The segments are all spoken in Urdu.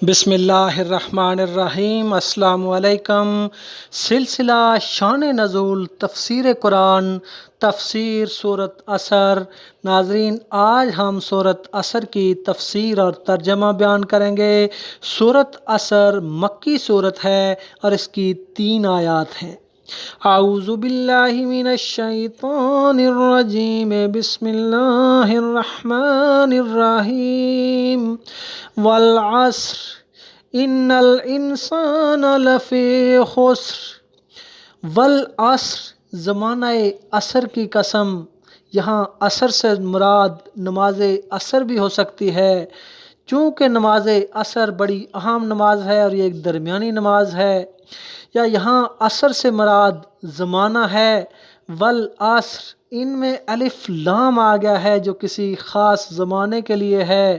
بسم اللہ الرحمن الرحیم۔ السلام علیکم۔ سلسلہ شان نزول تفسیر قرآن، تفسیر سورۃ عصر۔ ناظرین، آج ہم سورۃ عصر کی تفسیر اور ترجمہ بیان کریں گے۔ سورۃ عصر مکی سورت ہے اور اس کی 3 آیات ہیں۔ اعوذ باللہ من الشیطان الرجیم، بسم اللہ الرحمن الرحیم۔ والعصر ان الانسان لفی خسر۔ والعصر زمانہ عصر کی قسم۔ یہاں عصر سے مراد نماز عصر بھی ہو سکتی ہے، چونکہ نماز عصر بڑی اہم نماز ہے اور یہ ایک درمیانی نماز ہے، یا یہاں عصر سے مراد زمانہ ہے۔ والعصر ان میں الف لام آ گیا ہے جو کسی خاص زمانے کے لیے ہے۔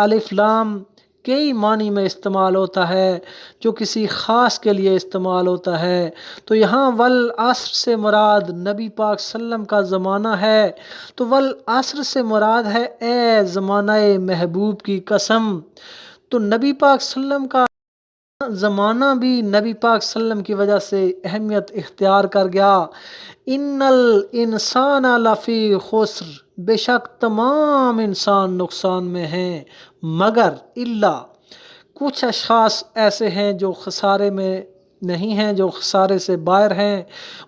الف لام کئی معنی میں استعمال ہوتا ہے، جو کسی خاص کے لیے استعمال ہوتا ہے۔ تو یہاں والعصر سے مراد نبی پاک صلی اللہ علیہ وسلم کا زمانہ ہے، تو والعصر سے مراد ہے اے زمانہ محبوب کی قسم۔ تو نبی پاک صلی اللہ علیہ وسلم کا زمانہ بھی نبی پاک صلی اللہ علیہ وسلم کی وجہ سے اہمیت اختیار کر گیا۔ ان الانسان لفی خسر، بے شک تمام انسان نقصان میں ہیں، مگر الا کچھ اشخاص ایسے ہیں جو خسارے میں نہیں ہیں، جو خسارے سے باہر ہیں،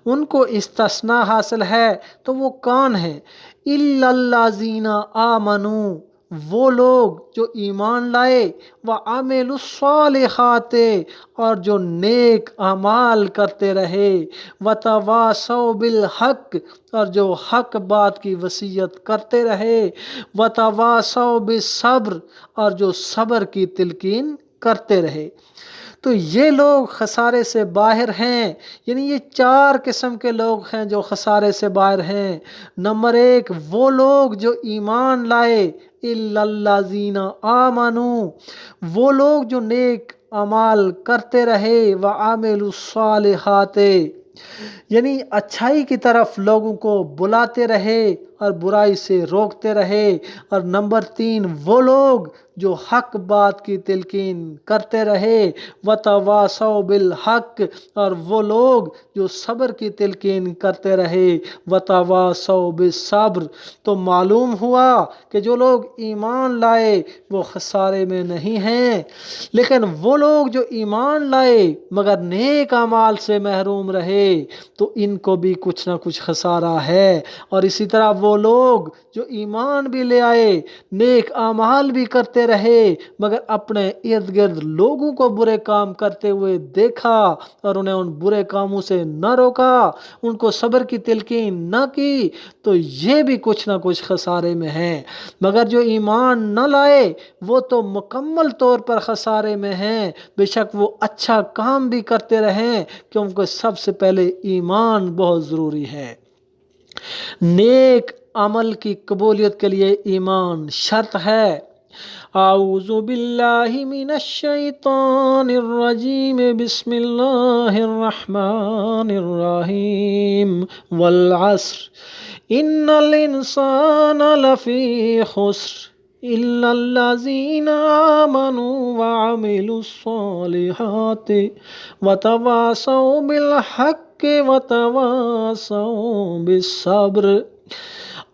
ان کو استثناء حاصل ہے۔ تو وہ کون ہیں؟ الا الذین آمنوا، وہ لوگ جو ایمان لائے، وعملوا الصالحات، اور جو نیک اعمال کرتے رہے، وتواصوا بالحق، اور جو حق بات کی وصیت کرتے رہے، وتواصوا بالصبر، اور جو صبر کی تلقین کرتے رہے۔ تو یہ لوگ خسارے سے باہر ہیں، یعنی یہ 4 قسم کے لوگ ہیں جو خسارے سے باہر ہیں۔ نمبر 1، وہ لوگ جو ایمان لائے، الا الذین آمنوا، وہ لوگ جو نیک اعمال کرتے رہے، وعملوا الصالحات، یعنی اچھائی کی طرف لوگوں کو بلاتے رہے اور برائی سے روکتے رہے۔ اور نمبر 3، وہ لوگ جو حق بات کی تلقین کرتے رہے، وتواصوا بالحق، اور وہ لوگ جو صبر کی تلقین کرتے رہے، وتواصوا بالصبر۔ تو معلوم ہوا کہ جو لوگ ایمان لائے وہ خسارے میں نہیں ہیں، لیکن وہ لوگ جو ایمان لائے مگر نیک اعمال سے محروم رہے تو ان کو بھی کچھ نہ کچھ خسارہ ہے۔ اور اسی طرح وہ لوگ جو ایمان بھی لے آئے، نیک اعمال بھی کرتے رہے، مگر اپنے ارد گرد لوگوں کو برے کام کرتے ہوئے دیکھا اور انہیں ان برے کاموں سے نہ روکا، ان کو صبر کی تلقین نہ کی، تو یہ بھی کچھ نہ کچھ خسارے میں ہیں۔ مگر جو ایمان نہ لائے وہ تو مکمل طور پر خسارے میں ہیں، بے شک وہ اچھا کام بھی کرتے رہیں، کیونکہ سب سے پہلے ایمان بہت ضروری ہے۔ نیک عمل کی قبولیت کے لیے ایمان شرط ہے۔ اعوذ باللہ من الشیطان الرجیم، بسم اللہ الرحمن الرحیم۔ والعصر ان الانسان لفی خسر الا الذین آمنوا وعملوا الصالحات وتواصوا بالحق وتواصوا بالصبر۔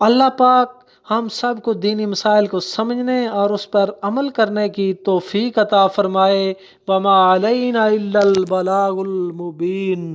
اللہ پاک ہم سب کو دینی مسائل کو سمجھنے اور اس پر عمل کرنے کی توفیق عطا فرمائے۔ وما علینا الا البلاغ المبین۔